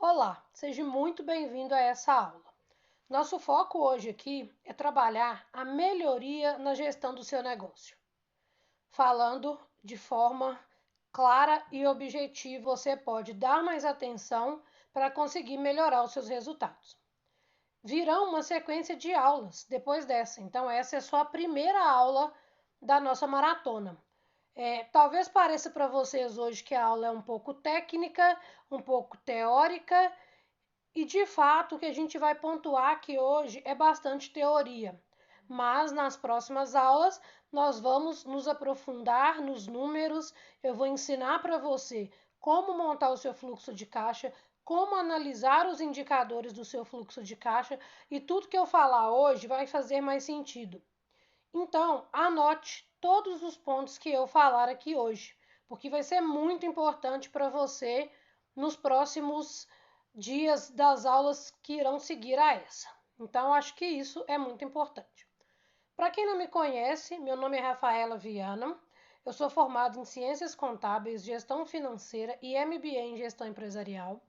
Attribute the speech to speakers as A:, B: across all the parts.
A: Olá, seja muito bem-vindo a essa aula. Nosso foco hoje aqui é trabalhar a melhoria na gestão do seu negócio. Falando de forma clara e objetiva, você pode dar mais atenção para conseguir melhorar os seus resultados. Virão uma sequência de aulas depois dessa, então essa é só a primeira aula da nossa maratona. Talvez pareça para vocês hoje que a aula é um pouco técnica, um pouco teórica, e de fato, o que a gente vai pontuar aqui hoje é bastante teoria, mas nas próximas aulas nós vamos nos aprofundar nos números. Eu vou ensinar para você como montar o seu fluxo de caixa, como analisar os indicadores do seu fluxo de caixa e tudo que eu falar hoje vai fazer mais sentido. Então, anote todos os pontos que eu falar aqui hoje, porque vai ser muito importante para você nos próximos dias das aulas que irão seguir a essa. Então, acho que isso é muito importante. Para quem não me conhece, meu nome é Rafaela Viana. Eu sou formada em Ciências Contábeis, Gestão Financeira e MBA em Gestão Empresarial.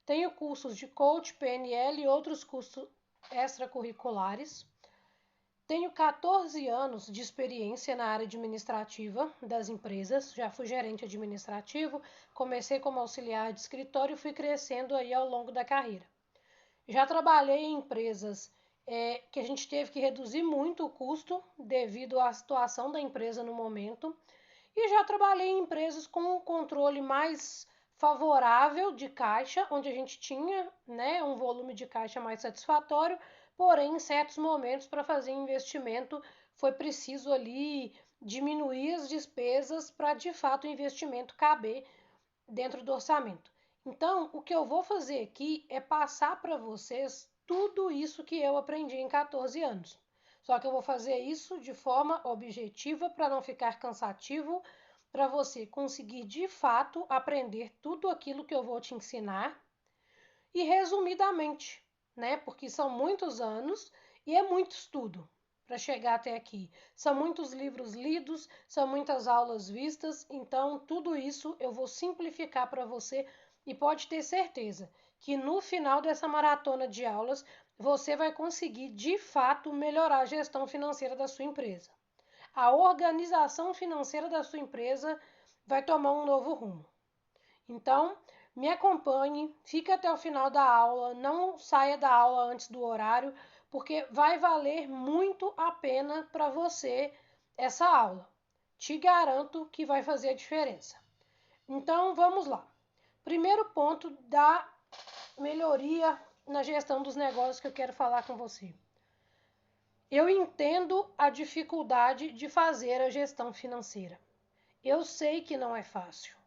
A: Tenho cursos de Coach, PNL e outros cursos extracurriculares. Tenho 14 anos de experiência na área administrativa das empresas, já fui gerente administrativo, comecei como auxiliar de escritório e fui crescendo aí ao longo da carreira. Já trabalhei em empresas que a gente teve que reduzir muito o custo devido à situação da empresa no momento, e já trabalhei em empresas com um controle mais favorável de caixa, onde a gente tinha, né, um volume de caixa mais satisfatório, porém, em certos momentos, para fazer investimento, foi preciso ali diminuir as despesas para, de fato, o investimento caber dentro do orçamento. Então, o que eu vou fazer aqui é passar para vocês tudo isso que eu aprendi em 14 anos. Só que eu vou fazer isso de forma objetiva para não ficar cansativo, para você conseguir de fato aprender tudo aquilo que eu vou te ensinar e resumidamente, né? Porque são muitos anos e é muito estudo para chegar até aqui. São muitos livros lidos, são muitas aulas vistas, então tudo isso eu vou simplificar para você e pode ter certeza que no final dessa maratona de aulas você vai conseguir de fato melhorar a gestão financeira da sua empresa. A organização financeira da sua empresa vai tomar um novo rumo. Então, me acompanhe, fique até o final da aula, não saia da aula antes do horário, porque vai valer muito a pena para você essa aula. Te garanto que vai fazer a diferença. Então, vamos lá. Primeiro ponto da melhoria na gestão dos negócios que eu quero falar com você. Eu entendo a dificuldade de fazer a gestão financeira. Eu sei que não é fácil.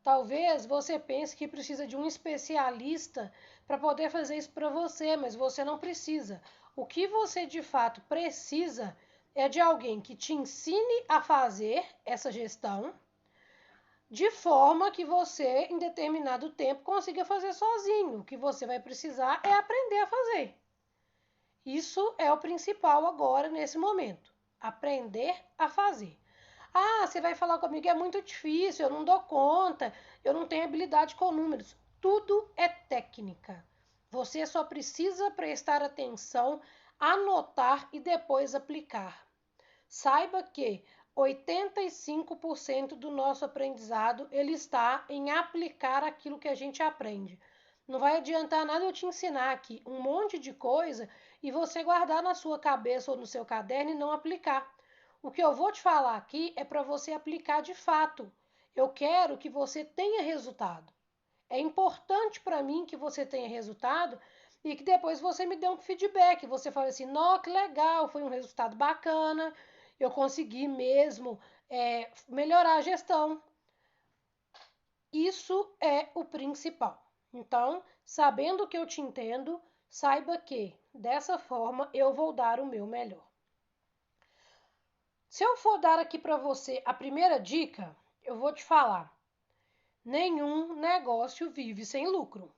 A: Talvez você pense que precisa de um especialista para poder fazer isso para você, mas você não precisa. O que você de fato precisa é de alguém que te ensine a fazer essa gestão de forma que você, em determinado tempo, consiga fazer sozinho. O que você vai precisar é aprender a fazer. Isso é o principal agora, nesse momento. Aprender a fazer. Ah, você vai falar comigo, é muito difícil, eu não dou conta, eu não tenho habilidade com números. Tudo é técnica. Você só precisa prestar atenção, anotar e depois aplicar. Saiba que 85% do nosso aprendizado ele está em aplicar aquilo que a gente aprende. Não vai adiantar nada eu te ensinar aqui um monte de coisa e você guardar na sua cabeça ou no seu caderno e não aplicar. O que eu vou te falar aqui é para você aplicar de fato. Eu quero que você tenha resultado. É importante para mim que você tenha resultado e que depois você me dê um feedback. Você fala assim, não, que legal, foi um resultado bacana, eu consegui mesmo melhorar a gestão. Isso é o principal. Então, sabendo que eu te entendo, saiba que dessa forma eu vou dar o meu melhor. Se eu for dar aqui para você a primeira dica, eu vou te falar: nenhum negócio vive sem lucro.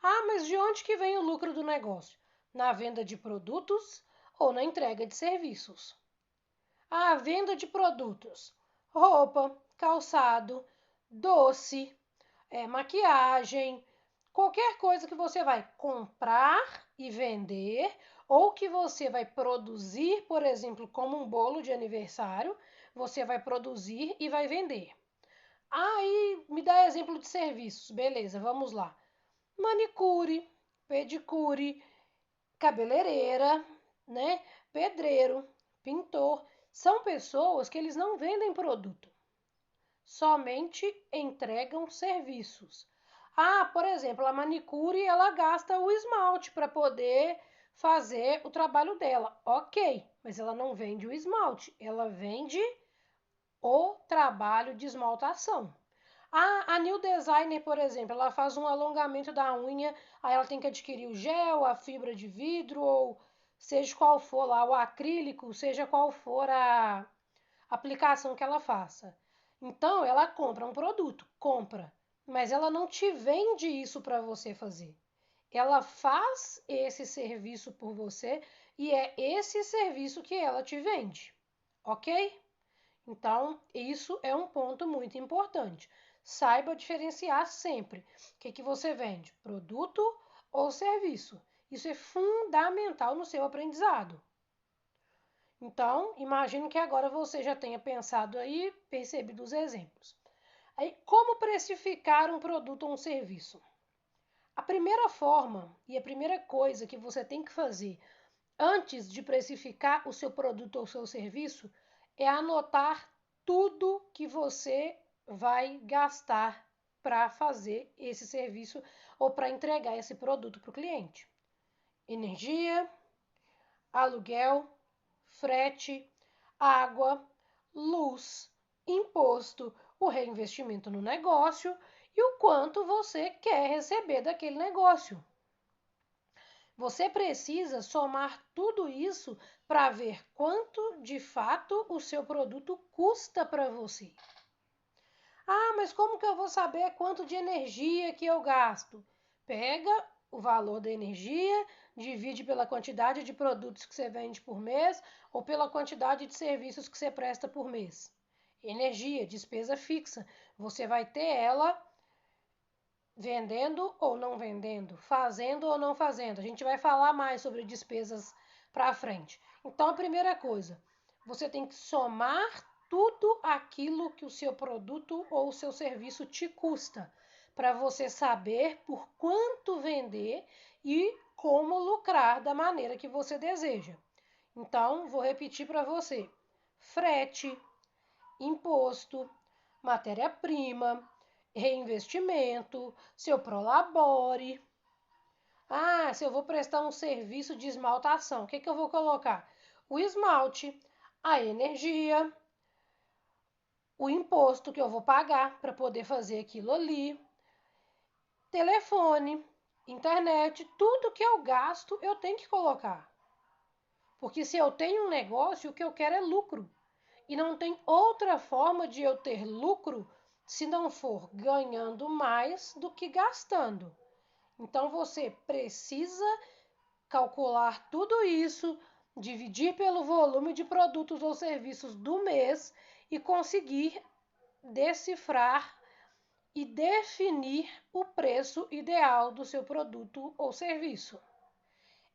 A: Ah, mas de onde que vem o lucro do negócio? Na venda de produtos ou na entrega de serviços? Ah, venda de produtos: roupa, calçado, doce, maquiagem, qualquer coisa que você vai comprar e vender, ou que você vai produzir, por exemplo, como um bolo de aniversário, você vai produzir e vai vender. Aí me dá exemplo de serviços, beleza, vamos lá. Manicure, pedicure, cabeleireira, né? Pedreiro, pintor, são pessoas que eles não vendem produto, somente entregam serviços. Ah, por exemplo, a manicure, ela gasta o esmalte para poder fazer o trabalho dela. Ok, mas ela não vende o esmalte, ela vende o trabalho de esmaltação. A New Designer, por exemplo, ela faz um alongamento da unha, aí ela tem que adquirir o gel, a fibra de vidro, ou seja qual for lá, o acrílico, seja qual for a aplicação que ela faça. Então, ela compra um produto, compra, mas ela não te vende isso para você fazer. Ela faz esse serviço por você e é esse serviço que ela te vende, ok? Então, isso é um ponto muito importante. Saiba diferenciar sempre o que você vende, produto ou serviço. Isso é fundamental no seu aprendizado. Então, imagino que agora você já tenha pensado aí, percebido os exemplos. Aí, como precificar um produto ou um serviço? A primeira forma e a primeira coisa que você tem que fazer antes de precificar o seu produto ou seu serviço é anotar tudo que você vai gastar para fazer esse serviço ou para entregar esse produto para o cliente. Energia, aluguel, frete, água, luz, imposto, o reinvestimento no negócio e o quanto você quer receber daquele negócio. Você precisa somar tudo isso para ver quanto de fato o seu produto custa para você. Ah, mas como que eu vou saber quanto de energia que eu gasto? Pega o valor da energia, divide pela quantidade de produtos que você vende por mês ou pela quantidade de serviços que você presta por mês. Energia, despesa fixa. Você vai ter ela vendendo ou não vendendo, fazendo ou não fazendo. A gente vai falar mais sobre despesas para frente. Então, a primeira coisa, você tem que somar tudo aquilo que o seu produto ou o seu serviço te custa, para você saber por quanto vender e como lucrar da maneira que você deseja. Então, vou repetir para você: frete, imposto, matéria-prima, reinvestimento, seu prolabore. Ah, se eu vou prestar um serviço de esmaltação, o que eu vou colocar? O esmalte, a energia, o imposto que eu vou pagar para poder fazer aquilo ali, telefone, internet, tudo que eu gasto eu tenho que colocar. Porque se eu tenho um negócio, o que eu quero é lucro. E não tem outra forma de eu ter lucro se não for ganhando mais do que gastando. Então você precisa calcular tudo isso, dividir pelo volume de produtos ou serviços do mês e conseguir decifrar e definir o preço ideal do seu produto ou serviço.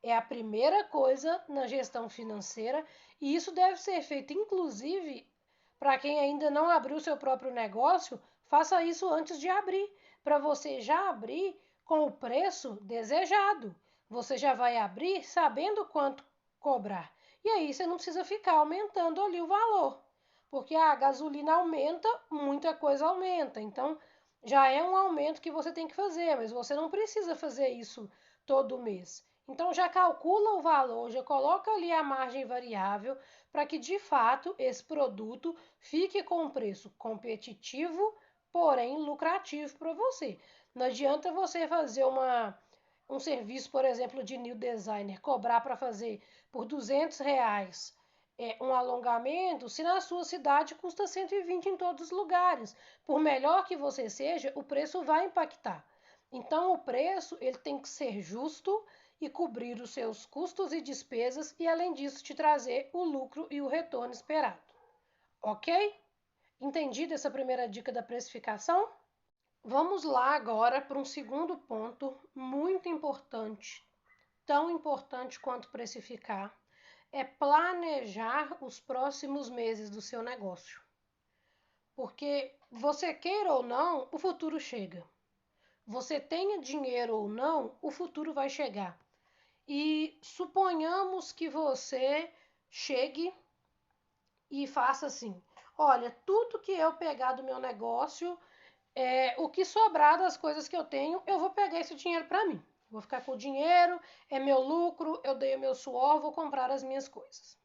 A: É a primeira coisa na gestão financeira e isso deve ser feito, inclusive, para quem ainda não abriu seu próprio negócio, faça isso antes de abrir, para você já abrir com o preço desejado. Você já vai abrir sabendo quanto cobrar. E aí você não precisa ficar aumentando ali o valor, porque a gasolina aumenta, muita coisa aumenta. Então, já é um aumento que você tem que fazer, mas você não precisa fazer isso todo mês. Então, já calcula o valor, já coloca ali a margem variável para que, de fato, esse produto fique com um preço competitivo, porém lucrativo para você. Não adianta você fazer um serviço, por exemplo, de new designer, cobrar para fazer por R$ 200 um alongamento, se na sua cidade custa 120 em todos os lugares. Por melhor que você seja, o preço vai impactar. Então, o preço ele tem que ser justo e cobrir os seus custos e despesas e, além disso, te trazer o lucro e o retorno esperado. Ok? Entendido essa primeira dica da precificação? Vamos lá agora para um segundo ponto muito importante, tão importante quanto precificar, é planejar os próximos meses do seu negócio. Porque você queira ou não, o futuro chega. Você tenha dinheiro ou não, o futuro vai chegar. E suponhamos que você chegue e faça assim: olha, tudo que eu pegar do meu negócio, o que sobrar das coisas que eu tenho, eu vou pegar esse dinheiro para mim. Vou ficar com o dinheiro, é meu lucro, eu dei o meu suor, vou comprar as minhas coisas.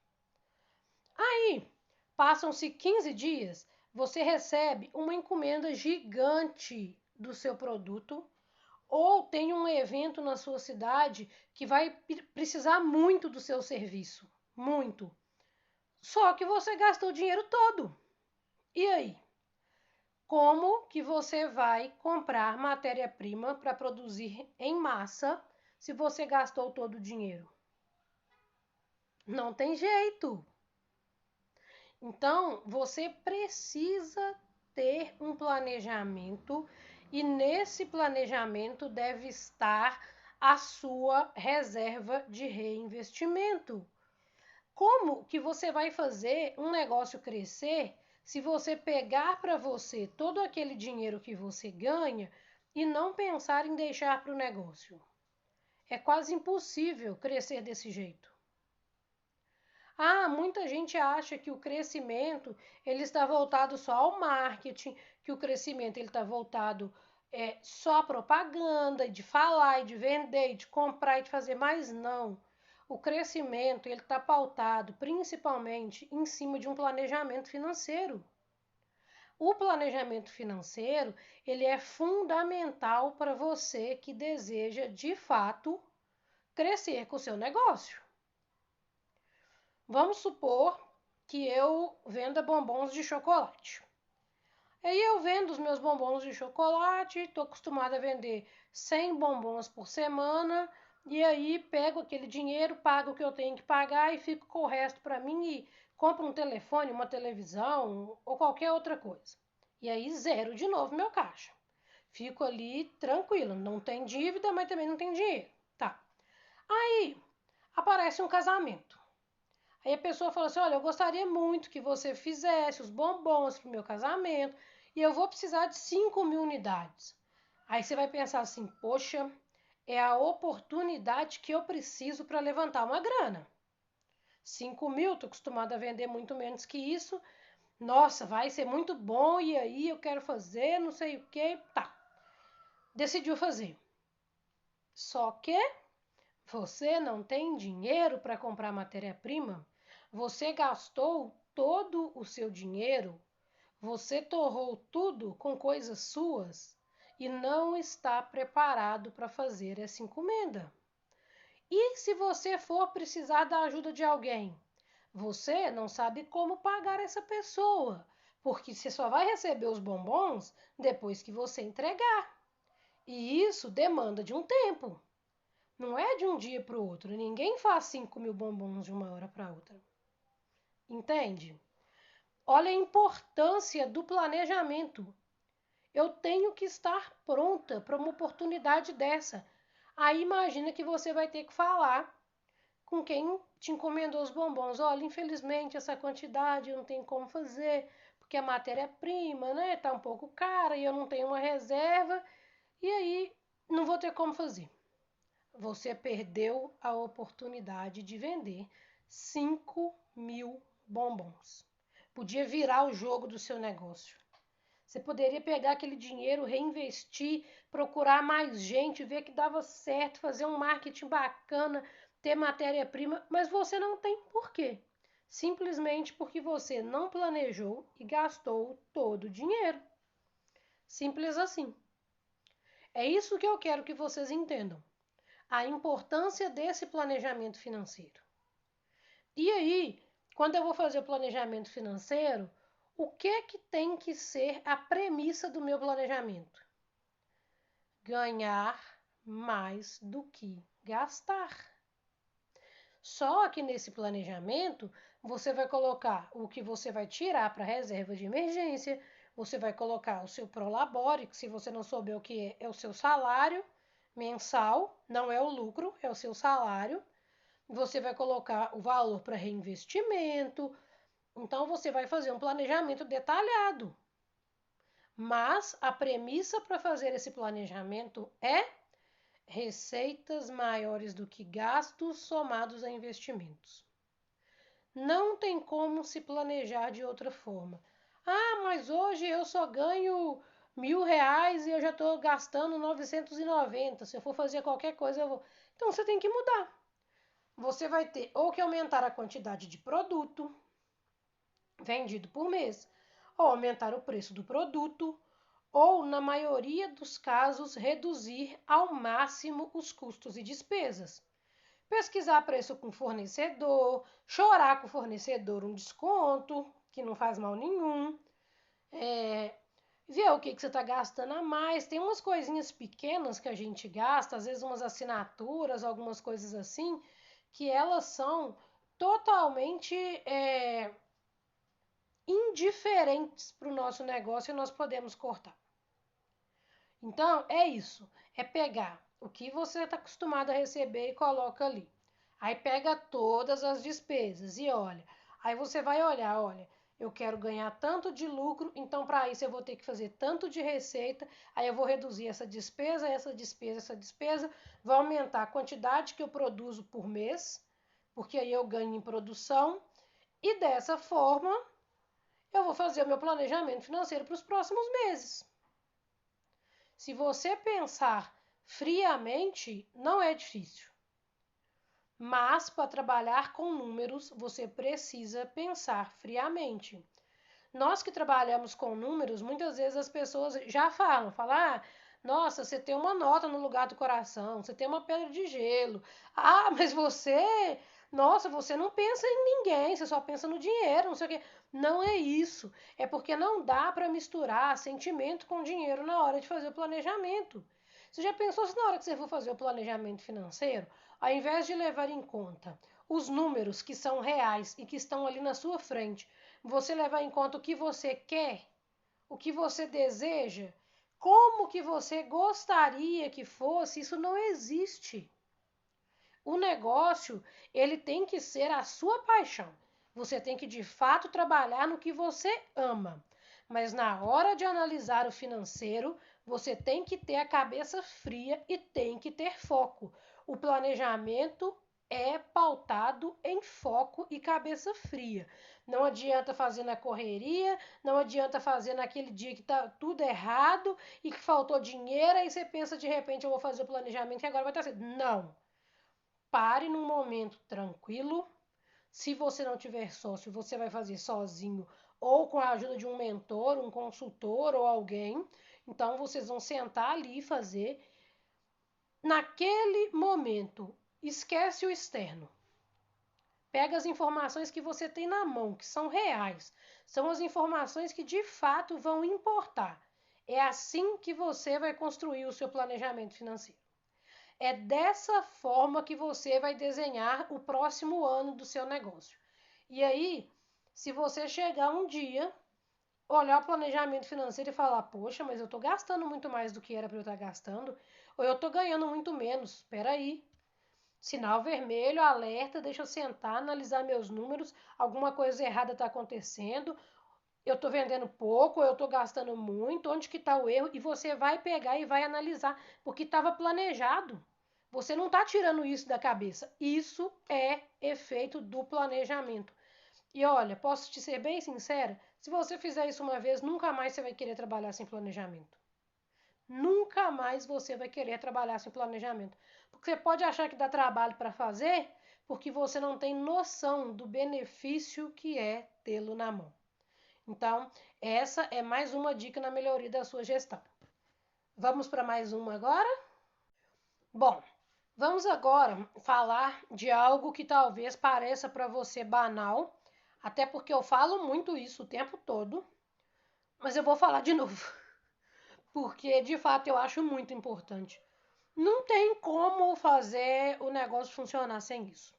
A: Aí, passam-se 15 dias, você recebe uma encomenda gigante do seu produto ou tem um evento na sua cidade que vai precisar muito do seu serviço, muito. Só que você gastou o dinheiro todo. E aí? Como que você vai comprar matéria-prima para produzir em massa se você gastou todo o dinheiro? Não tem jeito. Então, você precisa ter um planejamento e nesse planejamento deve estar a sua reserva de reinvestimento. Como que você vai fazer um negócio crescer se você pegar para você todo aquele dinheiro que você ganha e não pensar em deixar para o negócio? É quase impossível crescer desse jeito. Muita gente acha que o crescimento ele está voltado só ao marketing, que o crescimento ele está voltado só à propaganda, de falar, e de vender, e de comprar e de fazer, mas não. O crescimento ele está pautado principalmente em cima de um planejamento financeiro. O planejamento financeiro ele é fundamental para você que deseja de fato crescer com o seu negócio. Vamos supor que eu venda bombons de chocolate. Aí eu vendo os meus bombons de chocolate, estou acostumada a vender 100 bombons por semana, e aí pego aquele dinheiro, pago o que eu tenho que pagar e fico com o resto para mim e compro um telefone, uma televisão ou qualquer outra coisa. E aí zero de novo meu caixa. Fico ali tranquila, não tem dívida, mas também não tem dinheiro. Tá. Aí aparece um casamento. Aí a pessoa fala assim: olha, eu gostaria muito que você fizesse os bombons para o meu casamento e eu vou precisar de 5.000 unidades. Aí você vai pensar assim: poxa, é a oportunidade que eu preciso para levantar uma grana. 5.000, estou acostumada a vender muito menos que isso. Nossa, vai ser muito bom e aí eu quero fazer, não sei o que. Tá, decidiu fazer. Só que você não tem dinheiro para comprar matéria-prima? Você gastou todo o seu dinheiro? Você torrou tudo com coisas suas e não está preparado para fazer essa encomenda? E se você for precisar da ajuda de alguém? Você não sabe como pagar essa pessoa, porque você só vai receber os bombons depois que você entregar. E isso demanda de um tempo. Não é de um dia para o outro. Ninguém faz 5.000 bombons de uma hora para outra. Entende? Olha a importância do planejamento. Eu tenho que estar pronta para uma oportunidade dessa. Aí imagina que você vai ter que falar com quem te encomendou os bombons. Olha, infelizmente essa quantidade eu não tenho como fazer, porque a matéria-prima, né, tá um pouco cara e eu não tenho uma reserva, e aí não vou ter como fazer. Você perdeu a oportunidade de vender 5.000 bombons. Podia virar o jogo do seu negócio. Você poderia pegar aquele dinheiro, reinvestir, procurar mais gente, ver que dava certo, fazer um marketing bacana, ter matéria-prima, mas você não tem por quê. Simplesmente porque você não planejou e gastou todo o dinheiro. Simples assim. É isso que eu quero que vocês entendam. A importância desse planejamento financeiro. E aí, quando eu vou fazer o planejamento financeiro, o que tem que ser a premissa do meu planejamento? Ganhar mais do que gastar. Só que nesse planejamento, você vai colocar o que você vai tirar para reserva de emergência, Você vai colocar o seu Prolabore, que se você não souber o que é o seu salário mensal, não é o lucro, é o seu salário. Você vai colocar o valor para reinvestimento. Então, você vai fazer um planejamento detalhado. Mas a premissa para fazer esse planejamento é receitas maiores do que gastos somados a investimentos. Não tem como se planejar de outra forma. Ah, mas hoje eu só ganho R$ 1.000 e eu já estou gastando 990. Se eu for fazer qualquer coisa, eu vou. Então você tem que mudar. Você vai ter ou que aumentar a quantidade de produto vendido por mês, ou aumentar o preço do produto, ou, na maioria dos casos, reduzir ao máximo os custos e despesas. Pesquisar preço com o fornecedor, chorar com o fornecedor um desconto, que não faz mal nenhum, ver o que você está gastando a mais. Tem umas coisinhas pequenas que a gente gasta, às vezes umas assinaturas, algumas coisas assim, que elas são totalmente indiferentes para o nosso negócio e nós podemos cortar. Então, é isso. É pegar o que você está acostumado a receber e coloca ali. Aí pega todas as despesas e olha. Aí você vai olhar, olha, eu quero ganhar tanto de lucro, então para isso eu vou ter que fazer tanto de receita, aí eu vou reduzir essa despesa, essa despesa, essa despesa, vai aumentar a quantidade que eu produzo por mês, porque aí eu ganho em produção, e dessa forma eu vou fazer o meu planejamento financeiro para os próximos meses. Se você pensar friamente, não é difícil. Mas para trabalhar com números, você precisa pensar friamente. Nós que trabalhamos com números, muitas vezes as pessoas já falam, nossa, você tem uma nota no lugar do coração, você tem uma pedra de gelo. Ah, mas nossa, você não pensa em ninguém, você só pensa no dinheiro, não sei o quê. Não é isso. É porque não dá para misturar sentimento com dinheiro na hora de fazer o planejamento. Você já pensou se na hora que você for fazer o planejamento financeiro, ao invés de levar em conta os números que são reais e que estão ali na sua frente, você levar em conta o que você quer, o que você deseja, como que você gostaria que fosse, isso não existe. O negócio, ele tem que ser a sua paixão. Você tem que, de fato, trabalhar no que você ama. Mas na hora de analisar o financeiro, você tem que ter a cabeça fria e tem que ter foco. O planejamento é pautado em foco e cabeça fria. Não adianta fazer na correria, não adianta fazer naquele dia que tá tudo errado e que faltou dinheiro, aí você pensa de repente eu vou fazer o planejamento e agora vai estar certo. Não. Pare num momento tranquilo. Se você não tiver sócio, você vai fazer sozinho ou com a ajuda de um mentor, um consultor ou alguém. Então vocês vão sentar ali e fazer naquele momento. Esquece o externo. Pega as informações que você tem na mão, que são reais. São as informações que de fato vão importar. É assim que você vai construir o seu planejamento financeiro. É dessa forma que você vai desenhar o próximo ano do seu negócio. E aí, se você chegar um dia, olhar o planejamento financeiro e falar, poxa, mas eu estou gastando muito mais do que era para eu estar gastando, ou eu estou ganhando muito menos, espera aí. Sinal vermelho, alerta, deixa eu sentar, analisar meus números, alguma coisa errada está acontecendo, eu estou vendendo pouco, eu estou gastando muito, onde que está o erro? E você vai pegar e vai analisar, porque estava planejado. Você não está tirando isso da cabeça. Isso é efeito do planejamento. E olha, posso te ser bem sincera? Se você fizer isso uma vez, nunca mais você vai querer trabalhar sem planejamento. Nunca mais você vai querer trabalhar sem planejamento. Porque você pode achar que dá trabalho para fazer, porque você não tem noção do benefício que é tê-lo na mão. Então, essa é mais uma dica na melhoria da sua gestão. Vamos para mais uma agora? Bom, vamos agora falar de algo que talvez pareça para você banal, até porque eu falo muito isso o tempo todo, mas eu vou falar de novo, porque de fato eu acho muito importante. Não tem como fazer o negócio funcionar sem isso.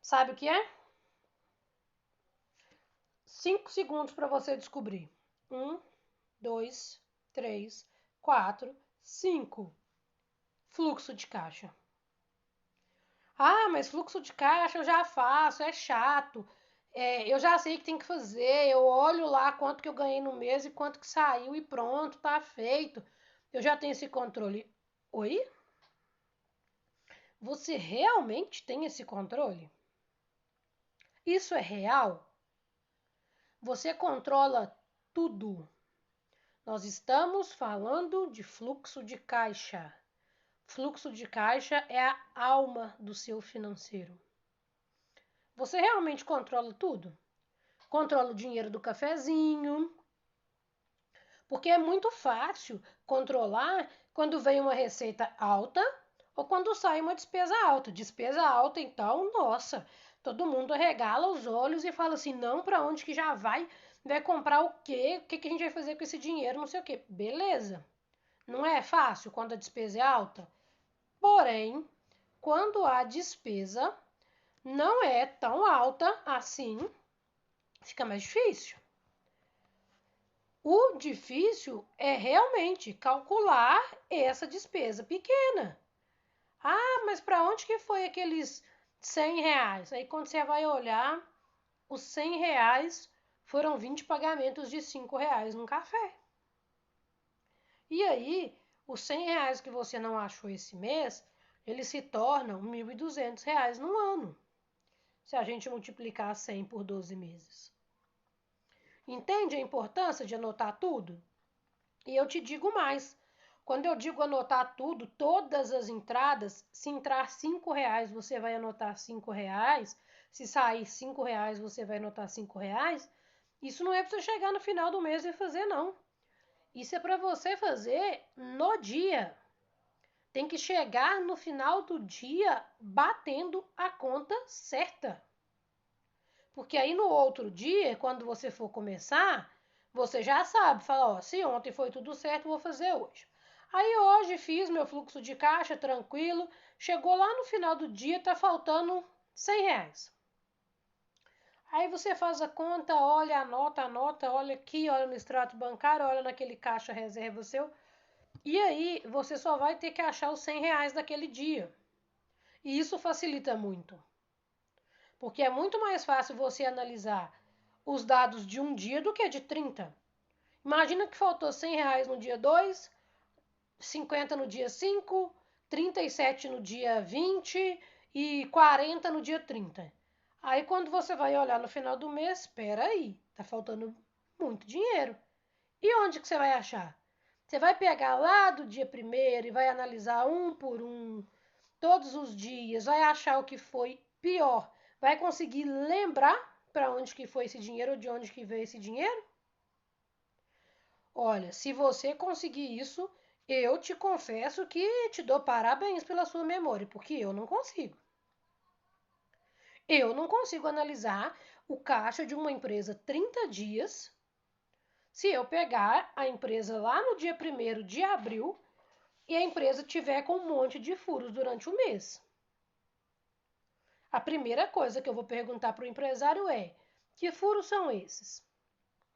A: Sabe o que é? 5 segundos para você descobrir. 1, 2, 3, 4, 5. Fluxo de caixa. Ah, mas fluxo de caixa eu já faço, é chato. Eu já sei que tem que fazer. Eu olho lá quanto que eu ganhei no mês e quanto que saiu e pronto, tá feito. Eu já tenho esse controle. Oi? Você realmente tem esse controle? Isso é real? Você controla tudo. Nós estamos falando de fluxo de caixa. Fluxo de caixa é a alma do seu financeiro. Você realmente controla tudo? Controla o dinheiro do cafezinho, porque é muito fácil controlar quando vem uma receita alta ou quando sai uma despesa alta. Despesa alta, então, nossa, todo mundo regala os olhos e fala assim, não, para onde que já vai? Vai comprar o quê? O que que a gente vai fazer com esse dinheiro? Não sei o quê. Beleza. Não é fácil quando a despesa é alta? Porém, quando a despesa não é tão alta assim, fica mais difícil. O difícil é realmente calcular essa despesa pequena. Ah, mas para onde que foi aqueles R$ 100? Aí quando você vai olhar, os R$ 100 foram 20 pagamentos de R$ 5 num café. E aí, os R$ 100 que você não achou esse mês, eles se tornam R$ 1.200 no ano, se a gente multiplicar 100 por 12 meses. Entende a importância de anotar tudo? E eu te digo mais, quando eu digo anotar tudo, todas as entradas, se entrar R$ 5, você vai anotar R$ 5, se sair R$ 5, você vai anotar R$ 5, isso não é para você chegar no final do mês e fazer, não. Isso é para você fazer no dia. Tem que chegar no final do dia batendo a conta certa. Porque aí no outro dia, quando você for começar, você já sabe, fala, ó, se ontem foi tudo certo, vou fazer hoje. Aí hoje fiz meu fluxo de caixa tranquilo, chegou lá no final do dia, tá faltando R$ 100. Aí você faz a conta, olha, anota, olha aqui, olha no extrato bancário, olha naquele caixa reserva seu, e aí você só vai ter que achar os R$ 100 daquele dia. E isso facilita muito. Porque é muito mais fácil você analisar os dados de um dia do que de 30. Imagina que faltou R$ 100 no dia 2, 50 no dia 5, 37 no dia 20 e 40 no dia 30. Aí quando você vai olhar no final do mês, espera aí, tá faltando muito dinheiro. E onde que você vai achar? Você vai pegar lá do dia 1º e vai analisar um por um, todos os dias, vai achar o que foi pior, vai conseguir lembrar para onde que foi esse dinheiro ou de onde que veio esse dinheiro? Olha, se você conseguir isso, eu te confesso que te dou parabéns pela sua memória, porque eu não consigo. Eu não consigo analisar o caixa de uma empresa 30 dias se eu pegar a empresa lá no dia 1º de abril e a empresa tiver com um monte de furos durante o mês. A primeira coisa que eu vou perguntar para o empresário é: que furos são esses?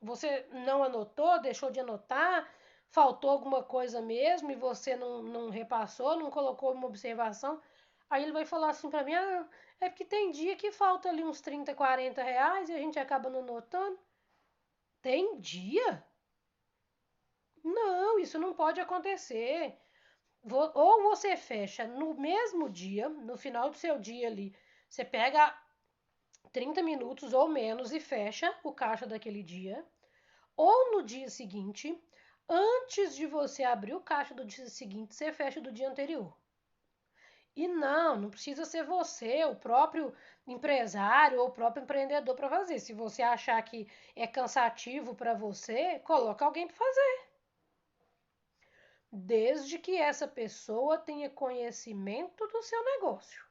A: Você não anotou, deixou de anotar, faltou alguma coisa mesmo e você não repassou, não colocou uma observação? Aí ele vai falar assim para mim: ah, é porque tem dia que falta ali uns 30, R$ 40 e a gente acaba não notando. Tem dia? Não, isso não pode acontecer. Ou você fecha no mesmo dia, no final do seu dia ali, você pega 30 minutos ou menos e fecha o caixa daquele dia, ou no dia seguinte, antes de você abrir o caixa do dia seguinte, você fecha do dia anterior. E não precisa ser você, o próprio empresário ou o próprio empreendedor para fazer. Se você achar que é cansativo para você, coloca alguém para fazer. Desde que essa pessoa tenha conhecimento do seu negócio.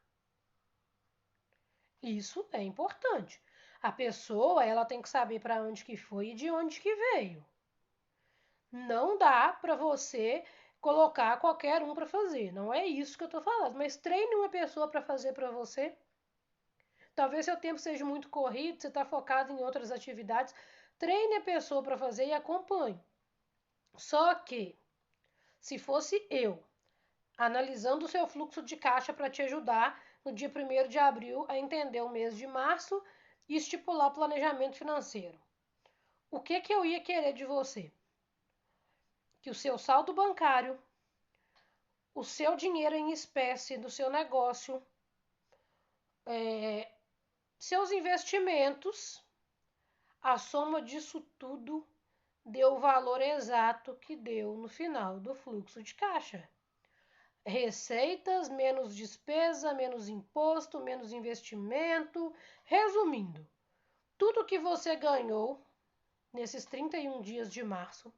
A: Isso é importante. A pessoa, ela tem que saber para onde que foi e de onde que veio. Não dá para você colocar qualquer um para fazer. Não é isso que eu estou falando. Mas treine uma pessoa para fazer para você. Talvez seu tempo seja muito corrido, você está focado em outras atividades. Treine a pessoa para fazer e acompanhe. Só que, se fosse eu, analisando o seu fluxo de caixa para te ajudar no dia 1º de abril a entender o mês de março e estipular o planejamento financeiro. O que eu ia querer de você? Que o seu saldo bancário, o seu dinheiro em espécie do seu negócio, seus investimentos, a soma disso tudo deu o valor exato que deu no final do fluxo de caixa. Receitas, menos despesa, menos imposto, menos investimento. Resumindo, tudo que você ganhou nesses 31 dias de março,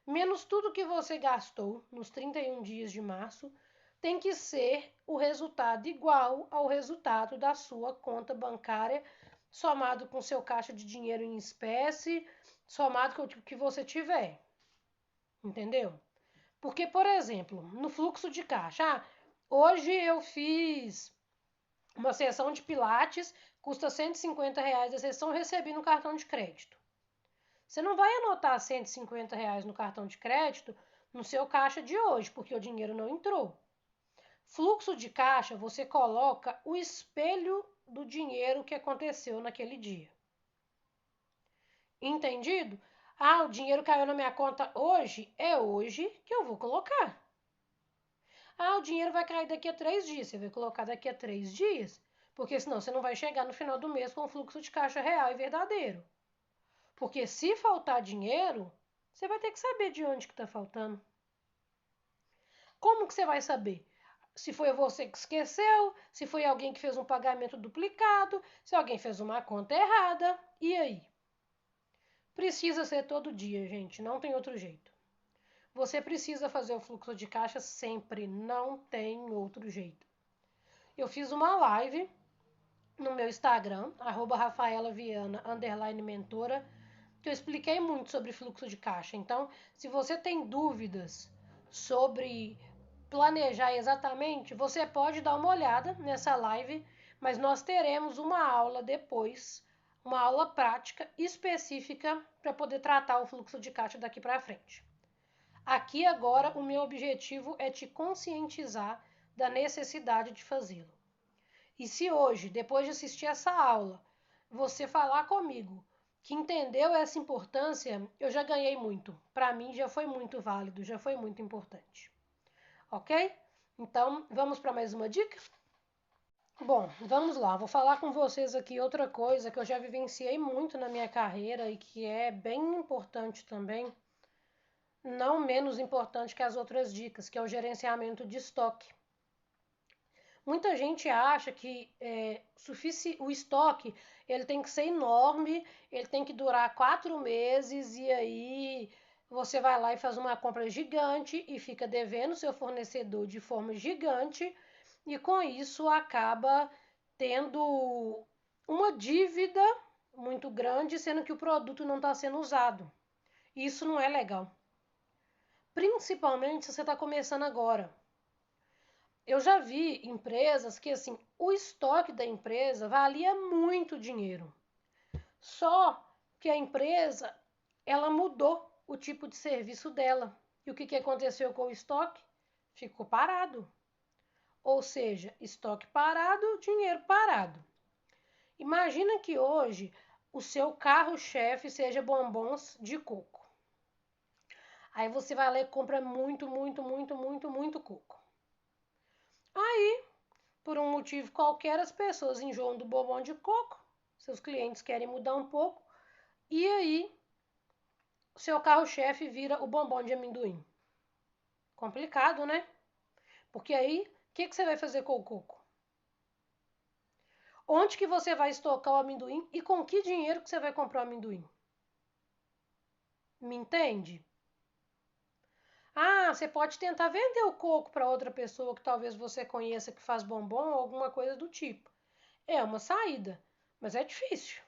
A: menos tudo que você gastou nos 31 dias de março, tem que ser o resultado igual ao resultado da sua conta bancária, somado com seu caixa de dinheiro em espécie, somado com o que você tiver. Entendeu? Porque, por exemplo, no fluxo de caixa, hoje eu fiz uma sessão de pilates, custa R$ 150 a sessão, recebi no cartão de crédito. Você não vai anotar R$ 150 no cartão de crédito no seu caixa de hoje, porque o dinheiro não entrou. Fluxo de caixa, você coloca o espelho do dinheiro que aconteceu naquele dia. Entendido? Ah, o dinheiro caiu na minha conta hoje, é hoje que eu vou colocar. Ah, o dinheiro vai cair daqui a 3 dias, você vai colocar daqui a 3 dias, porque senão você não vai chegar no final do mês com um fluxo de caixa real e verdadeiro. Porque se faltar dinheiro, você vai ter que saber de onde que está faltando. Como que você vai saber? Se foi você que esqueceu, se foi alguém que fez um pagamento duplicado, se alguém fez uma conta errada, e aí? Precisa ser todo dia, gente, não tem outro jeito. Você precisa fazer o fluxo de caixa sempre, não tem outro jeito. Eu fiz uma live no meu Instagram, @RafaelaViana_mentora, que eu expliquei muito sobre fluxo de caixa. Então, se você tem dúvidas sobre planejar exatamente, você pode dar uma olhada nessa live, mas nós teremos uma aula depois, uma aula prática específica para poder tratar o fluxo de caixa daqui para frente. Aqui agora o meu objetivo é te conscientizar da necessidade de fazê-lo. E se hoje, depois de assistir essa aula, você falar comigo que entendeu essa importância, eu já ganhei muito. Para mim já foi muito válido, já foi muito importante. Ok? Então, vamos para mais uma dica? Bom, vamos lá. Vou falar com vocês aqui outra coisa que eu já vivenciei muito na minha carreira e que é bem importante também, não menos importante que as outras dicas, que é o gerenciamento de estoque. Muita gente acha que o estoque ele tem que ser enorme, ele tem que durar 4 meses e aí você vai lá e faz uma compra gigante e fica devendo seu fornecedor de forma gigante e com isso acaba tendo uma dívida muito grande, sendo que o produto não está sendo usado. Isso não é legal. Principalmente se você está começando agora. Eu já vi empresas que, assim, o estoque da empresa valia muito dinheiro. Só que a empresa, ela mudou o tipo de serviço dela. E o que aconteceu com o estoque? Ficou parado. Ou seja, estoque parado, dinheiro parado. Imagina que hoje o seu carro-chefe seja bombons de coco. Aí você vai lá e compra muito coco. Aí, por um motivo qualquer, as pessoas enjoam do bombom de coco, seus clientes querem mudar um pouco, e aí o seu carro-chefe vira o bombom de amendoim. Complicado, né? Porque aí, o que você vai fazer com o coco? Onde que você vai estocar o amendoim e com que dinheiro que você vai comprar o amendoim? Me entende? Ah, você pode tentar vender o coco para outra pessoa que talvez você conheça que faz bombom ou alguma coisa do tipo. É uma saída, mas é difícil.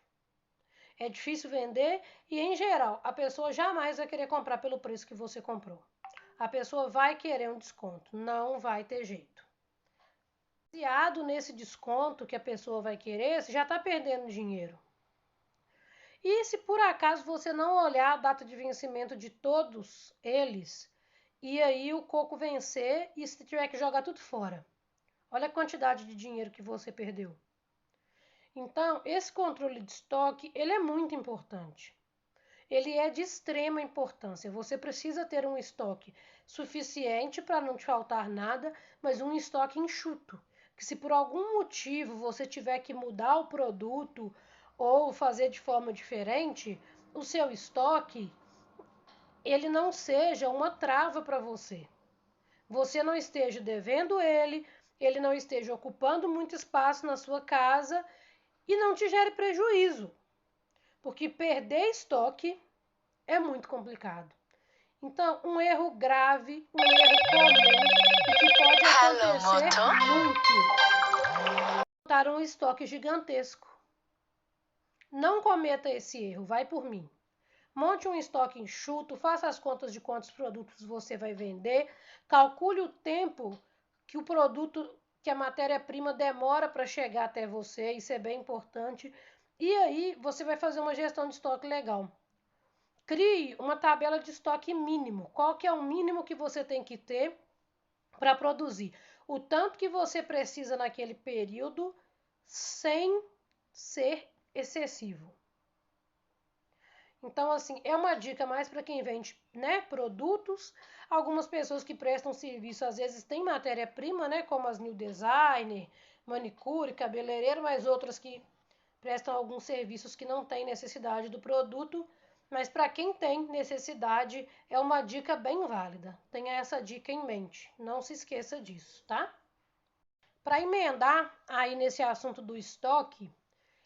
A: É difícil vender e, em geral, a pessoa jamais vai querer comprar pelo preço que você comprou. A pessoa vai querer um desconto, não vai ter jeito. Baseado nesse desconto que a pessoa vai querer, você já está perdendo dinheiro. E se por acaso você não olhar a data de vencimento de todos eles, e aí o coco vencer e se tiver que jogar tudo fora? Olha a quantidade de dinheiro que você perdeu. Então, esse controle de estoque, ele é muito importante. Ele é de extrema importância. Você precisa ter um estoque suficiente para não te faltar nada, mas um estoque enxuto. Que se por algum motivo você tiver que mudar o produto ou fazer de forma diferente, o seu estoque, ele não seja uma trava para você. Você não esteja devendo ele não esteja ocupando muito espaço na sua casa e não te gere prejuízo. Porque perder estoque é muito complicado. Então, um erro grave, um erro comum e que pode acontecer muito. Montar um estoque gigantesco. Não cometa esse erro, vai por mim. Monte um estoque enxuto, faça as contas de quantos produtos você vai vender, calcule o tempo que o produto, que a matéria-prima demora para chegar até você, isso é bem importante. E aí você vai fazer uma gestão de estoque legal. Crie uma tabela de estoque mínimo. Qual que é o mínimo que você tem que ter para produzir? O tanto que você precisa naquele período sem ser excessivo. Então, assim, é uma dica mais para quem vende, né, produtos. Algumas pessoas que prestam serviço, às vezes, têm matéria-prima, né, como as new designer, manicure, cabeleireiro, mas outras que prestam alguns serviços que não têm necessidade do produto. Mas para quem tem necessidade, é uma dica bem válida. Tenha essa dica em mente. Não se esqueça disso, tá? Para emendar aí nesse assunto do estoque,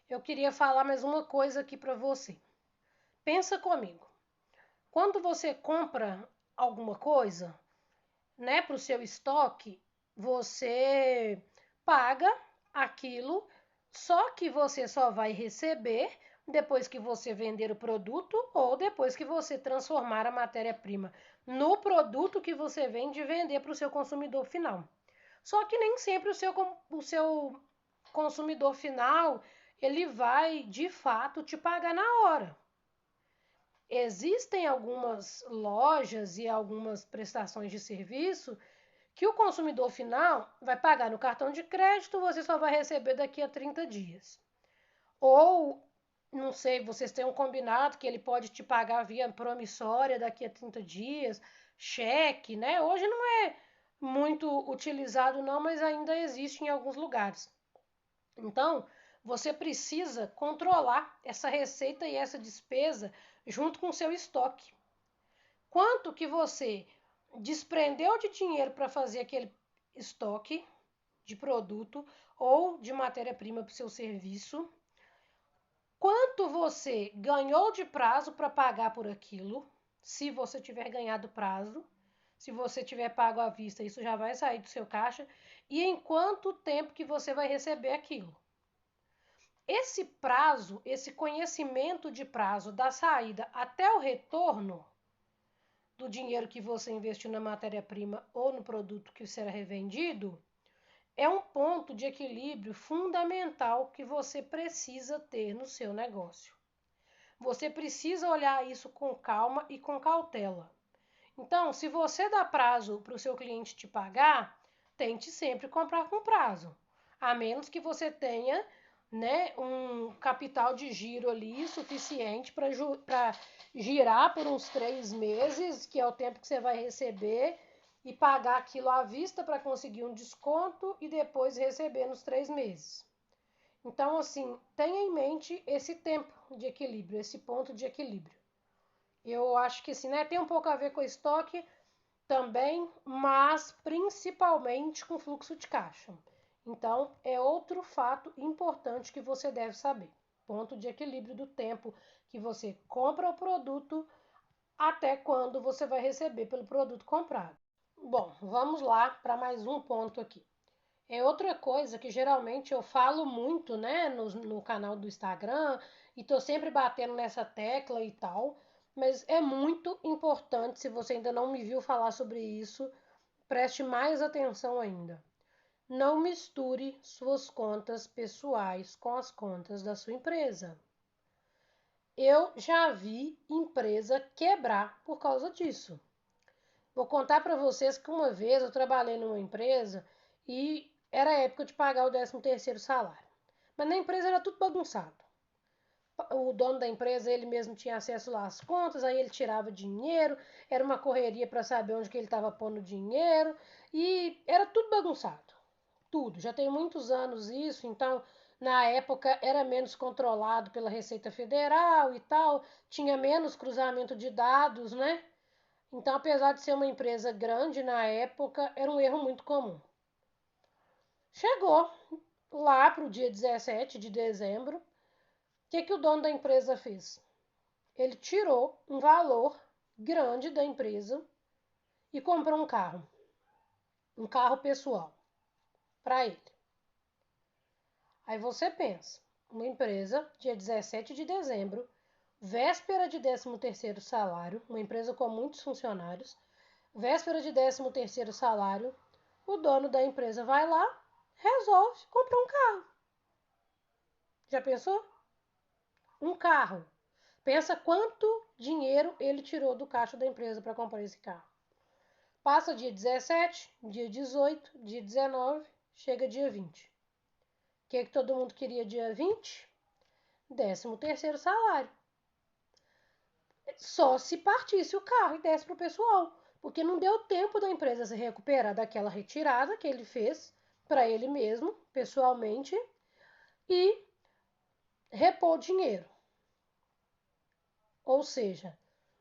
A: eu queria falar mais uma coisa aqui para você. Pensa comigo. Quando você compra alguma coisa, né, para o seu estoque, você paga aquilo, só que você só vai receber depois que você vender o produto ou depois que você transformar a matéria-prima no produto que você vende e vender para o seu consumidor final. Só que nem sempre o seu consumidor final ele vai de fato te pagar na hora. Existem algumas lojas e algumas prestações de serviço que o consumidor final vai pagar no cartão de crédito, você só vai receber daqui a 30 dias. Ou, não sei, vocês têm um combinado que ele pode te pagar via promissória daqui a 30 dias, cheque, né? Hoje não é muito utilizado não, mas ainda existe em alguns lugares. Então, você precisa controlar essa receita e essa despesa junto com o seu estoque. Quanto que você desprendeu de dinheiro para fazer aquele estoque de produto ou de matéria-prima para o seu serviço? Quanto você ganhou de prazo para pagar por aquilo? Se você tiver ganhado prazo, se você tiver pago à vista, isso já vai sair do seu caixa. E em quanto tempo que você vai receber aquilo? Esse prazo, esse conhecimento de prazo da saída até o retorno do dinheiro que você investiu na matéria-prima ou no produto que será revendido, é um ponto de equilíbrio fundamental que você precisa ter no seu negócio. Você precisa olhar isso com calma e com cautela. Então, se você dá prazo para o seu cliente te pagar, tente sempre comprar com prazo, a menos que você tenha, né, um capital de giro ali suficiente para girar por uns 3 meses, que é o tempo que você vai receber, e pagar aquilo à vista para conseguir um desconto e depois receber nos 3 meses. Então, assim, tenha em mente esse tempo de equilíbrio, esse ponto de equilíbrio. Eu acho que assim, né, tem um pouco a ver com o estoque também, mas principalmente com fluxo de caixa. Então, é outro fato importante que você deve saber. Ponto de equilíbrio do tempo que você compra o produto até quando você vai receber pelo produto comprado. Bom, vamos lá para mais um ponto aqui. É outra coisa que geralmente eu falo muito, né, no canal do Instagram e tô sempre batendo nessa tecla e tal, mas é muito importante, se você ainda não me viu falar sobre isso, preste mais atenção ainda. Não misture suas contas pessoais com as contas da sua empresa. Eu já vi empresa quebrar por causa disso. Vou contar para vocês que uma vez eu trabalhei numa empresa e era a época de pagar o 13º salário. Mas na empresa era tudo bagunçado. O dono da empresa, ele mesmo tinha acesso lá às contas, aí ele tirava dinheiro, era uma correria para saber onde que ele estava pondo dinheiro e era tudo bagunçado. Tudo. Já tem muitos anos isso, então na época era menos controlado pela Receita Federal e tal, tinha menos cruzamento de dados, né? Então, apesar de ser uma empresa grande na época, era um erro muito comum. Chegou lá para o dia 17 de dezembro, o que o dono da empresa fez? Ele tirou um valor grande da empresa e comprou um carro pessoal, para ele. Aí você pensa, uma empresa, dia 17 de dezembro, véspera de 13º salário, uma empresa com muitos funcionários, véspera de 13º salário, o dono da empresa vai lá, resolve comprar um carro. Já pensou? Um carro. Pensa quanto dinheiro ele tirou do caixa da empresa para comprar esse carro. Passa dia 17, dia 18, dia 19, chega dia 20. O que todo mundo queria dia 20? 13º salário. Só se partisse o carro e desse para o pessoal, porque não deu tempo da empresa se recuperar daquela retirada que ele fez para ele mesmo, pessoalmente, e repor o dinheiro. Ou seja,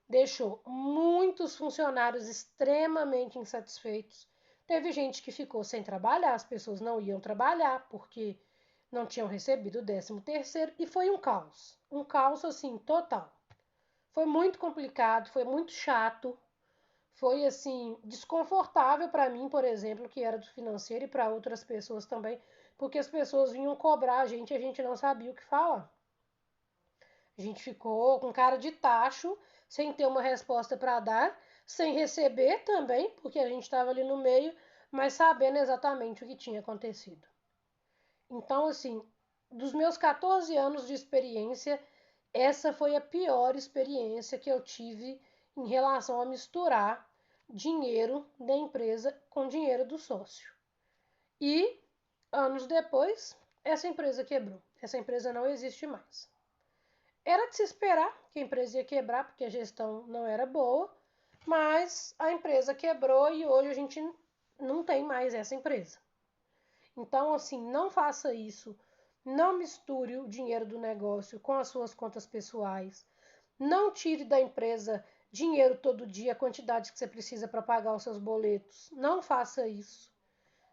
A: deixou muitos funcionários extremamente insatisfeitos. Teve gente que ficou sem trabalhar, as pessoas não iam trabalhar porque não tinham recebido o 13º e foi um caos assim total. Foi muito complicado, foi muito chato, foi assim desconfortável para mim, por exemplo, que era do financeiro e para outras pessoas também, porque as pessoas vinham cobrar a gente não sabia o que falar. A gente ficou com cara de tacho, sem ter uma resposta para dar, sem receber também, porque a gente estava ali no meio, mas sabendo exatamente o que tinha acontecido. Então, assim, dos meus 14 anos de experiência, essa foi a pior experiência que eu tive em relação a misturar dinheiro da empresa com dinheiro do sócio. E, anos depois, essa empresa quebrou. Essa empresa não existe mais. Era de se esperar que a empresa ia quebrar, porque a gestão não era boa, mas a empresa quebrou e hoje a gente não tem mais essa empresa. Então, assim, não faça isso. Não misture o dinheiro do negócio com as suas contas pessoais. Não tire da empresa dinheiro todo dia, a quantidade que você precisa para pagar os seus boletos. Não faça isso.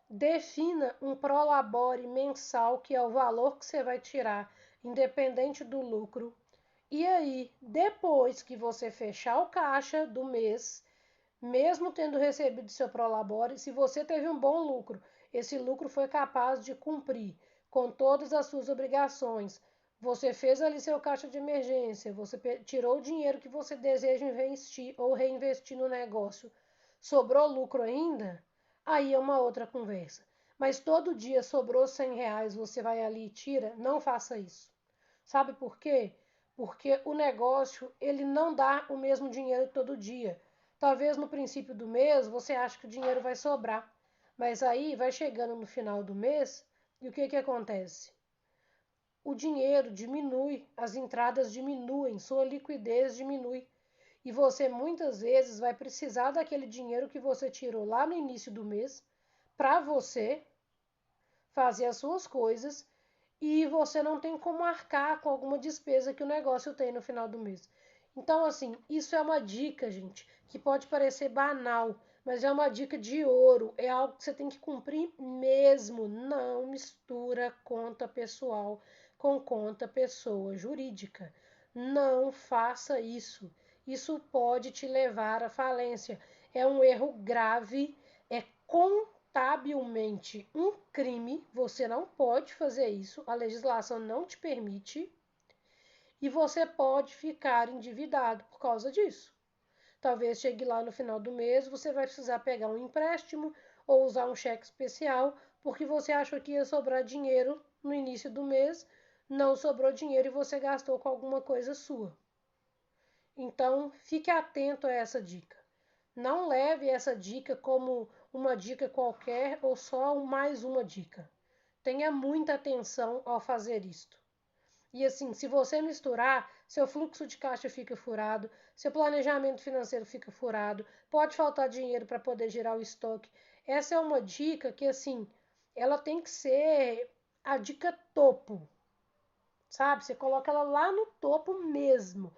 A: Defina um prolabore mensal, que é o valor que você vai tirar, independente do lucro. E aí, depois que você fechar o caixa do mês, mesmo tendo recebido seu prolabore, se você teve um bom lucro, esse lucro foi capaz de cumprir com todas as suas obrigações, você fez ali seu caixa de emergência, você tirou o dinheiro que você deseja investir ou reinvestir no negócio, sobrou lucro ainda? Aí é uma outra conversa. Mas todo dia sobrou R$ 100, você vai ali e tira? Não faça isso. Sabe por quê? Porque o negócio, ele não dá o mesmo dinheiro todo dia. Talvez no princípio do mês você ache que o dinheiro vai sobrar, mas aí vai chegando no final do mês e o que acontece? O dinheiro diminui, as entradas diminuem, sua liquidez diminui. E você muitas vezes vai precisar daquele dinheiro que você tirou lá no início do mês para você fazer as suas coisas e você não tem como arcar com alguma despesa que o negócio tem no final do mês. Então, assim, isso é uma dica, gente, que pode parecer banal, mas é uma dica de ouro. É algo que você tem que cumprir mesmo. Não mistura conta pessoal com conta pessoa jurídica. Não faça isso. Isso pode te levar à falência. É um erro grave, é contabilmente um crime, você não pode fazer isso, a legislação não te permite e você pode ficar endividado por causa disso. Talvez chegue lá no final do mês, você vai precisar pegar um empréstimo ou usar um cheque especial, porque você achou que ia sobrar dinheiro no início do mês, não sobrou dinheiro e você gastou com alguma coisa sua. Então, fique atento a essa dica. Não leve essa dica como uma dica qualquer ou só mais uma dica. Tenha muita atenção ao fazer isto. E assim, se você misturar, seu fluxo de caixa fica furado, seu planejamento financeiro fica furado, pode faltar dinheiro para poder gerar o estoque. Essa é uma dica que, assim, ela tem que ser a dica topo, sabe? Você coloca ela lá no topo mesmo.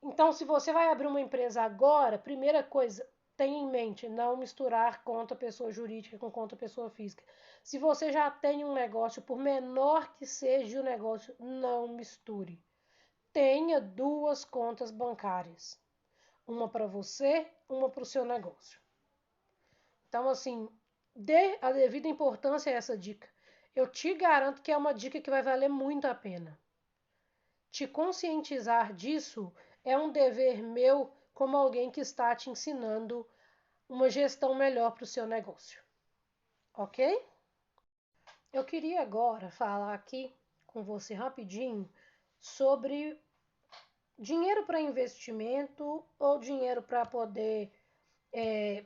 A: Então, se você vai abrir uma empresa agora, primeira coisa, tenha em mente não misturar conta pessoa jurídica com conta pessoa física. Se você já tem um negócio, por menor que seja o negócio, não misture. Tenha duas contas bancárias. Uma para você, uma para o seu negócio. Então, assim, dê a devida importância a essa dica. Eu te garanto que é uma dica que vai valer muito a pena. Te conscientizar disso é um dever meu como alguém que está te ensinando uma gestão melhor para o seu negócio. Ok? Eu queria agora falar aqui com você rapidinho sobre dinheiro para investimento ou dinheiro para poder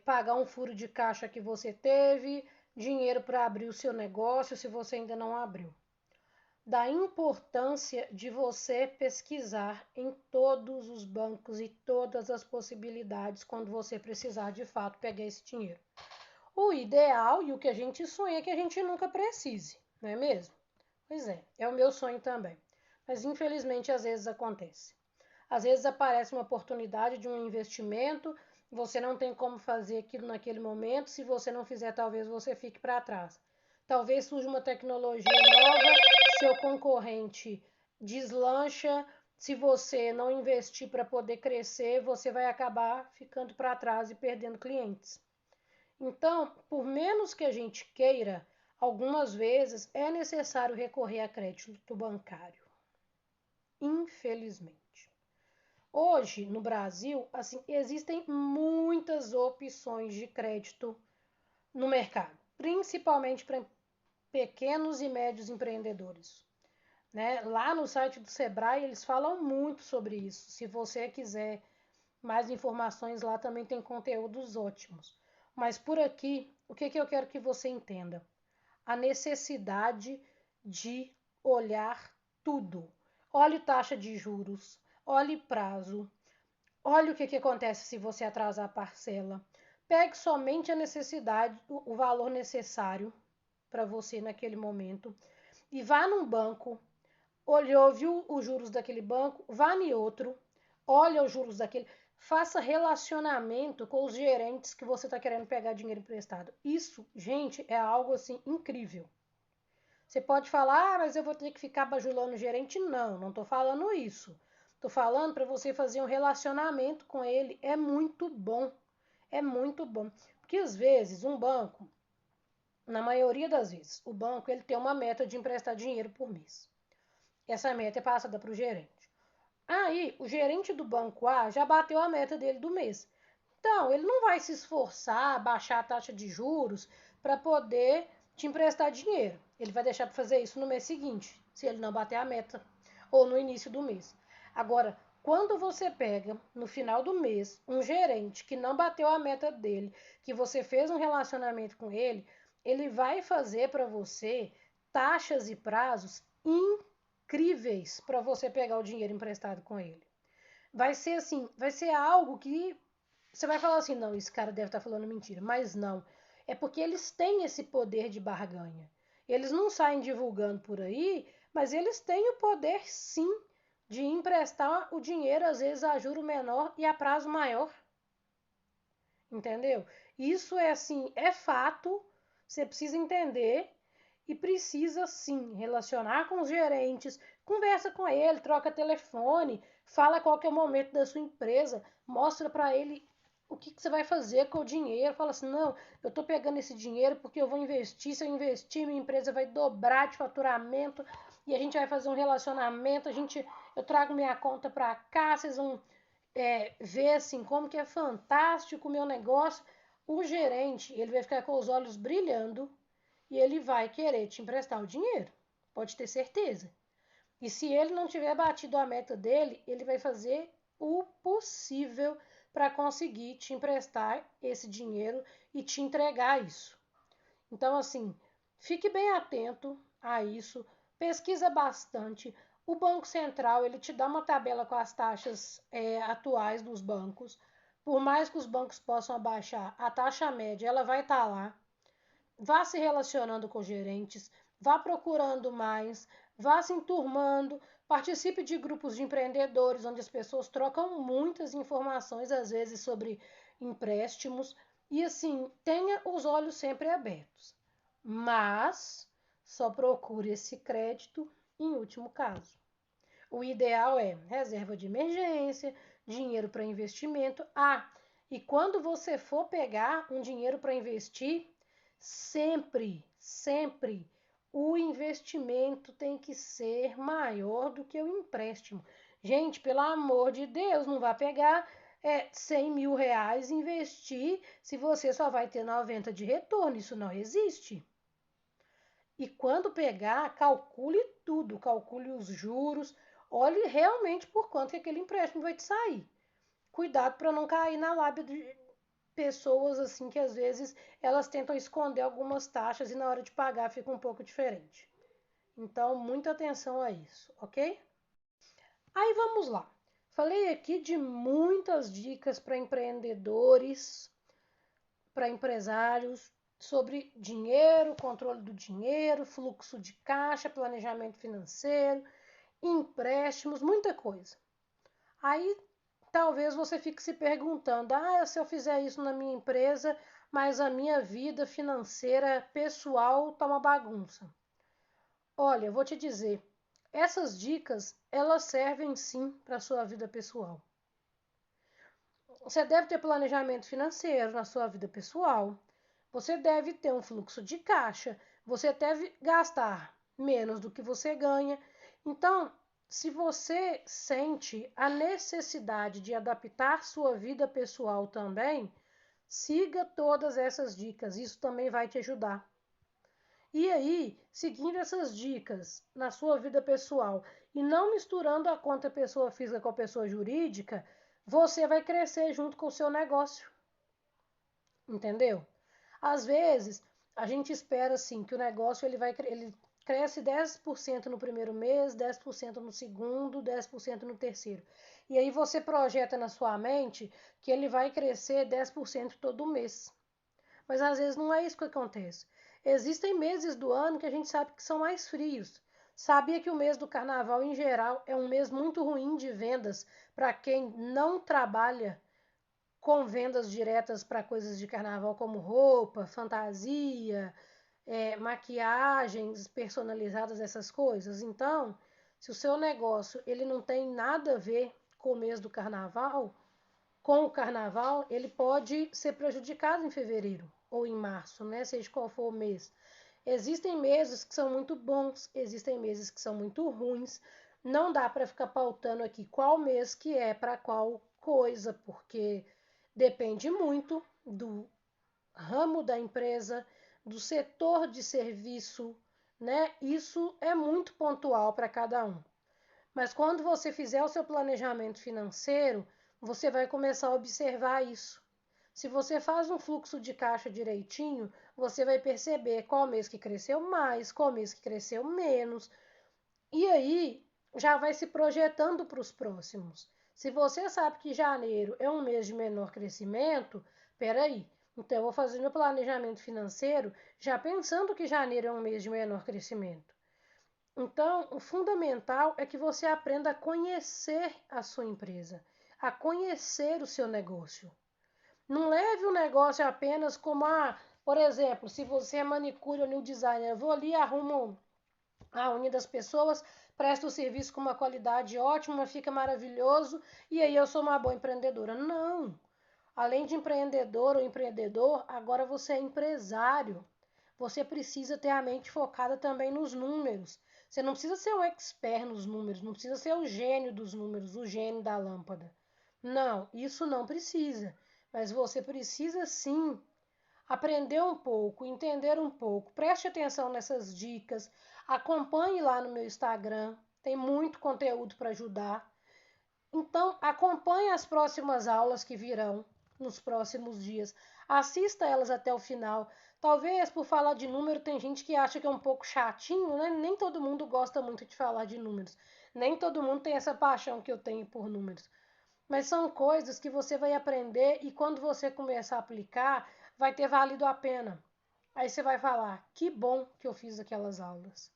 A: pagar um furo de caixa que você teve, dinheiro para abrir o seu negócio se você ainda não abriu. Da importância de você pesquisar em todos os bancos e todas as possibilidades quando você precisar de fato pegar esse dinheiro. O ideal e o que a gente sonha é que a gente nunca precise, não é mesmo? Pois é o meu sonho também. Mas infelizmente às vezes acontece. Às vezes aparece uma oportunidade de um investimento, você não tem como fazer aquilo naquele momento, se você não fizer, talvez você fique para trás. Talvez surja uma tecnologia nova, seu concorrente deslancha, se você não investir para poder crescer, você vai acabar ficando para trás e perdendo clientes. Então, por menos que a gente queira, algumas vezes é necessário recorrer a crédito bancário. Infelizmente. Hoje, no Brasil, assim, existem muitas opções de crédito no mercado, principalmente para pequenos e médios empreendedores. Né? Lá no site do Sebrae, eles falam muito sobre isso. Se você quiser mais informações, lá também tem conteúdos ótimos. Mas por aqui, o que eu quero que você entenda? A necessidade de olhar tudo. Olhe taxa de juros, olhe prazo, olhe o que acontece se você atrasar a parcela. Pegue somente a necessidade, o valor necessário para você naquele momento e vá num banco, olhou, viu os juros daquele banco, vá em outro, olha os juros daquele, faça relacionamento com os gerentes que você está querendo pegar dinheiro emprestado. Isso, gente, é algo assim incrível. Você pode falar, mas eu vou ter que ficar bajulando o gerente. Não, não estou falando isso. Estou falando para você fazer um relacionamento com ele. É muito bom. É muito bom. Porque às vezes um banco, na maioria das vezes, o banco ele tem uma meta de emprestar dinheiro por mês. Essa meta é passada para o gerente. Aí, o gerente do banco A já bateu a meta dele do mês. Então, ele não vai se esforçar, baixar a taxa de juros para poder te emprestar dinheiro. Ele vai deixar para fazer isso no mês seguinte, se ele não bater a meta, ou no início do mês. Agora, quando você pega no final do mês um gerente que não bateu a meta dele, que você fez um relacionamento com ele, ele vai fazer para você taxas e prazos incríveis para você pegar o dinheiro emprestado com ele. Vai ser assim, vai ser algo que você vai falar assim, não, esse cara deve estar falando mentira. Mas não. É porque eles têm esse poder de barganha. Eles não saem divulgando por aí, mas eles têm o poder, sim, de emprestar o dinheiro, às vezes, a juro menor e a prazo maior. Entendeu? Isso é assim, é fato. Você precisa entender e precisa, sim, relacionar com os gerentes. Conversa com ele, troca telefone, fala qual que é o momento da sua empresa, mostra para ele o que você vai fazer com o dinheiro. Fala assim, não, eu estou pegando esse dinheiro porque eu vou investir. Se eu investir, minha empresa vai dobrar de faturamento e a gente vai fazer um relacionamento. Eu trago minha conta para cá, vocês vão ver assim como que é fantástico o meu negócio. o gerente ele vai ficar com os olhos brilhando e ele vai querer te emprestar o dinheiro. Pode ter certeza. E se ele não tiver batido a meta dele, ele vai fazer o possível para conseguir te emprestar esse dinheiro e te entregar isso. Então, assim, fique bem atento a isso, pesquisa bastante. O Banco Central, ele te dá uma tabela com as taxas atuais dos bancos. Por mais que os bancos possam abaixar, a taxa média, ela vai estar lá. Vá se relacionando com gerentes, vá procurando mais, vá se enturmando, participe de grupos de empreendedores, onde as pessoas trocam muitas informações, às vezes, sobre empréstimos. E assim, tenha os olhos sempre abertos. Mas só procure esse crédito em último caso. O ideal é reserva de emergência, dinheiro para investimento. E quando você for pegar um dinheiro para investir, sempre o investimento tem que ser maior do que o empréstimo. Gente, pelo amor de Deus, não vá pegar 100 mil reais e investir se você só vai ter 90 de retorno. Isso não existe. E quando pegar, calcule tudo, calcule os juros, olhe realmente por quanto que aquele empréstimo vai te sair. Cuidado para não cair na lábia de pessoas assim que às vezes elas tentam esconder algumas taxas e na hora de pagar fica um pouco diferente. Então, muita atenção a isso, ok? Aí vamos lá. Falei aqui de muitas dicas para empreendedores, para empresários, sobre dinheiro, controle do dinheiro, fluxo de caixa, planejamento financeiro, empréstimos, muita coisa. Aí talvez você fique se perguntando: se eu fizer isso na minha empresa, mas a minha vida financeira pessoal tá uma bagunça. Olha, eu vou te dizer, essas dicas, elas servem sim para a sua vida pessoal. Você deve ter planejamento financeiro na sua vida pessoal. Você deve ter um fluxo de caixa. Você deve gastar menos do que você ganha. Então, se você sente a necessidade de adaptar sua vida pessoal também, siga todas essas dicas. Isso também vai te ajudar. E aí, seguindo essas dicas na sua vida pessoal e não misturando a conta pessoa física com a pessoa jurídica, você vai crescer junto com o seu negócio. Entendeu? Às vezes, a gente espera assim que o negócio ele cresce 10% no primeiro mês, 10% no segundo, 10% no terceiro. E aí você projeta na sua mente que ele vai crescer 10% todo mês. Mas às vezes não é isso que acontece. Existem meses do ano que a gente sabe que são mais frios. Sabia que o mês do carnaval, em geral, é um mês muito ruim de vendas para quem não trabalha com vendas diretas para coisas de carnaval como roupa, fantasia, maquiagens personalizadas, essas coisas. Então, se o seu negócio ele não tem nada a ver com o mês do carnaval, com o carnaval, ele pode ser prejudicado em fevereiro ou em março, né? Seja qual for o mês. Existem meses que são muito bons, existem meses que são muito ruins. Não dá para ficar pautando aqui qual mês que é para qual coisa, porque depende muito do ramo da empresa, do setor de serviço, né? Isso é muito pontual para cada um. Mas quando você fizer o seu planejamento financeiro, você vai começar a observar isso. Se você faz um fluxo de caixa direitinho, você vai perceber qual mês que cresceu mais, qual mês que cresceu menos. E aí já vai se projetando para os próximos. Se você sabe que janeiro é um mês de menor crescimento, peraí, então eu vou fazer meu planejamento financeiro já pensando que janeiro é um mês de menor crescimento. Então, o fundamental é que você aprenda a conhecer a sua empresa, a conhecer o seu negócio. Não leve o negócio apenas como, por exemplo, se você é manicure ou new designer, eu vou ali e arrumo a unha das pessoas, presto o serviço com uma qualidade ótima, fica maravilhoso e aí eu sou uma boa empreendedora. Não! Além de empreendedor ou empreendedor, agora você é empresário. Você precisa ter a mente focada também nos números. Você não precisa ser um expert nos números, não precisa ser o gênio dos números, o gênio da lâmpada. Não, isso não precisa. Mas você precisa sim aprender um pouco, entender um pouco, preste atenção nessas dicas, acompanhe lá no meu Instagram, tem muito conteúdo para ajudar. Então, acompanhe as próximas aulas que virão nos próximos dias. Assista elas até o final. Talvez por falar de número, tem gente que acha que é um pouco chatinho, né? Nem todo mundo gosta muito de falar de números. Nem todo mundo tem essa paixão que eu tenho por números. Mas são coisas que você vai aprender e quando você começar a aplicar, vai ter valido a pena. Aí você vai falar: que bom que eu fiz aquelas aulas.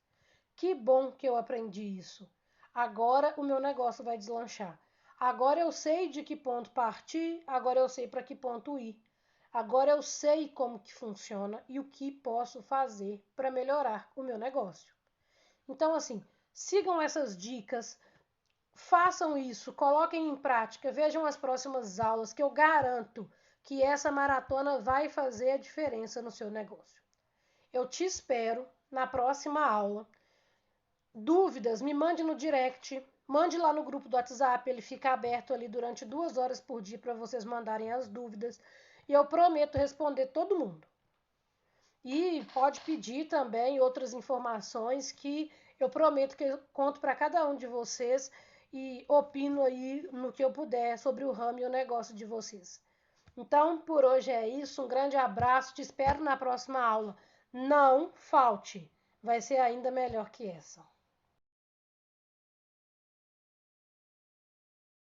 A: Que bom que eu aprendi isso. Agora o meu negócio vai deslanchar. Agora eu sei de que ponto partir, agora eu sei para que ponto ir. Agora eu sei como que funciona e o que posso fazer para melhorar o meu negócio. Então, assim, sigam essas dicas, façam isso, coloquem em prática, vejam as próximas aulas que eu garanto que essa maratona vai fazer a diferença no seu negócio. Eu te espero na próxima aula. Dúvidas, me mande no direct, mande lá no grupo do WhatsApp, ele fica aberto ali durante 2 horas por dia para vocês mandarem as dúvidas e eu prometo responder todo mundo. E pode pedir também outras informações que eu prometo que eu conto para cada um de vocês e opino aí no que eu puder sobre o ramo e o negócio de vocês. Então, por hoje é isso. Um grande abraço. Te espero na próxima aula. Não falte. Vai ser ainda melhor que essa.